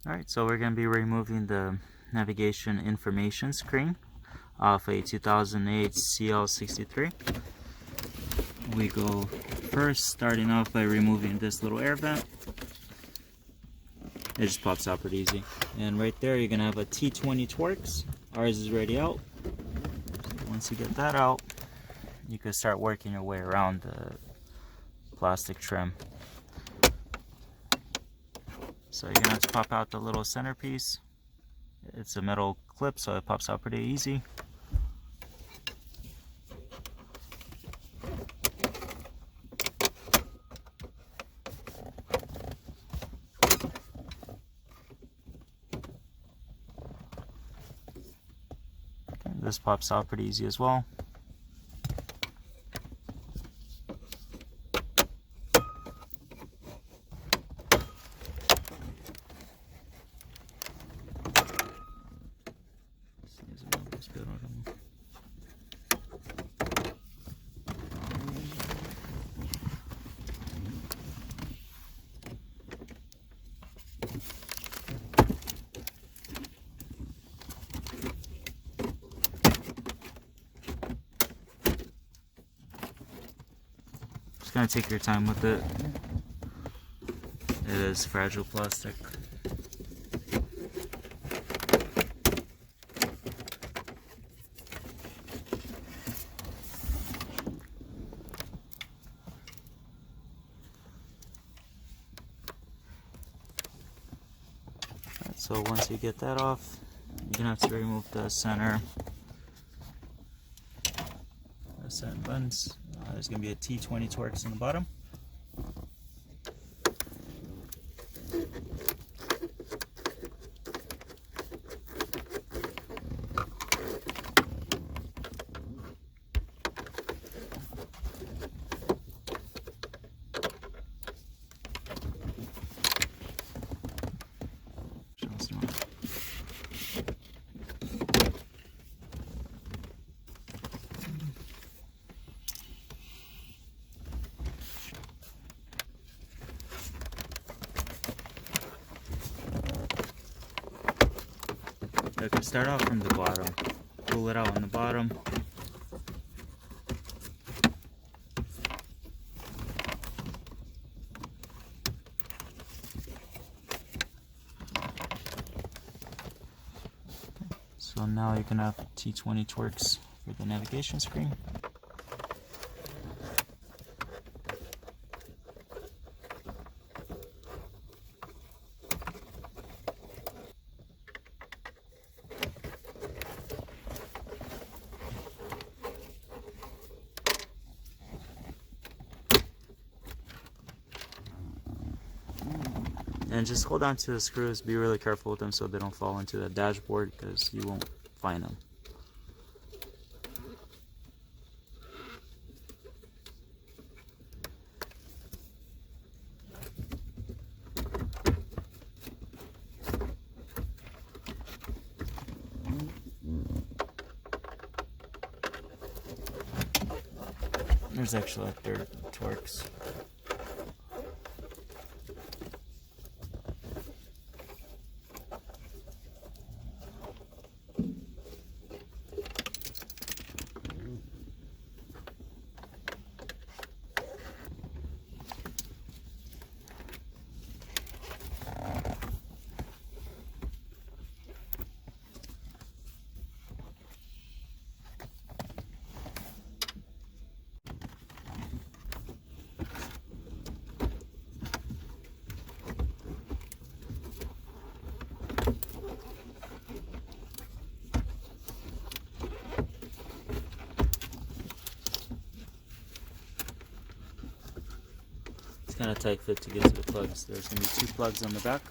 Alright, so we're going to be removing the navigation information screen off a 2008 CL63. We go first starting off by removing this little air vent. It just pops out pretty easy. And right there you're going to have a T20 Twerks. Ours is already out. Once you get that out, you can start working your way around the plastic trim. So you're going to have to pop out the little centerpiece. It's a metal clip, so it pops out pretty easy. Okay, this pops out pretty easy as well. Just gonna take your time with it. It is fragile plastic. So once you get that off, you're gonna have to remove the center buttons. There's gonna be a T20 Twerks in the bottom. Okay, start off from the bottom. Pull it out on the bottom. So now you can have T20 Twerks for the navigation screen. And just hold on to the screws, be really careful with them so they don't fall into the dashboard because you won't find them. There's actually a third Twerks. It's kind of tight fit to get to the plugs. There's going to be 2 plugs on the back.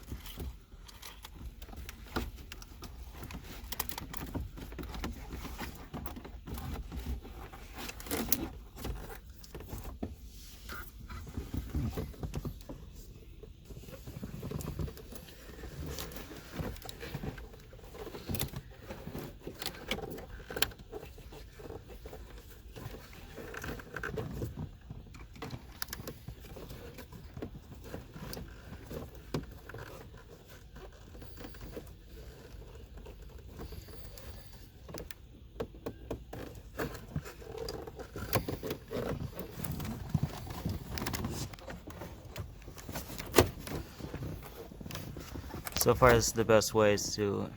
So far, this is the best way is to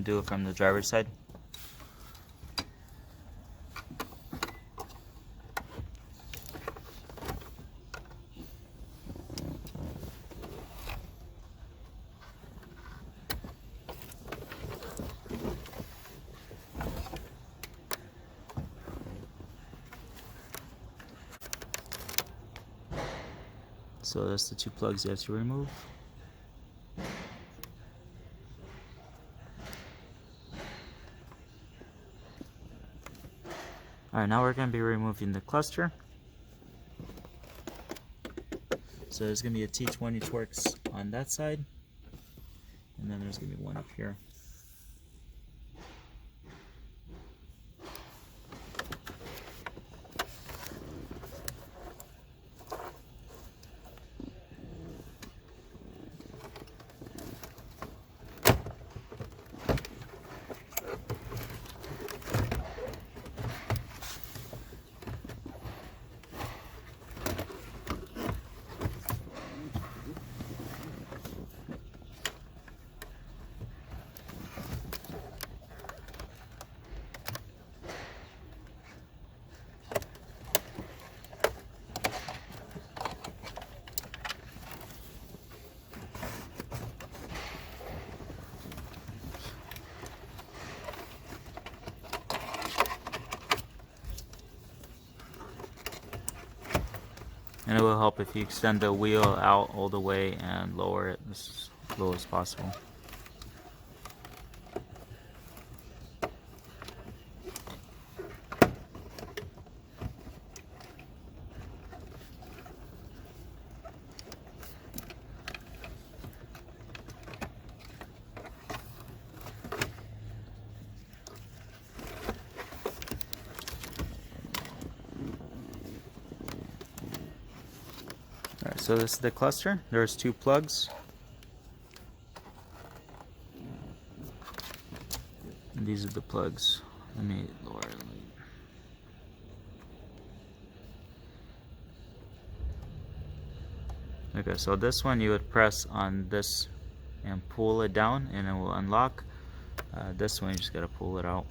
do it from the driver's side. So that's the two plugs you have to remove. Alright, now we're going to be removing the cluster. So there's going to be a T20 Torx on that side, and then there's going to be one up here. And it will help if you extend the wheel out all the way and lower it as low as possible. Alright, so this is the cluster. There's two plugs. And these are the plugs. Let me lower it. Okay, so this one you would press on this and pull it down and it will unlock. This one you just gotta pull it out.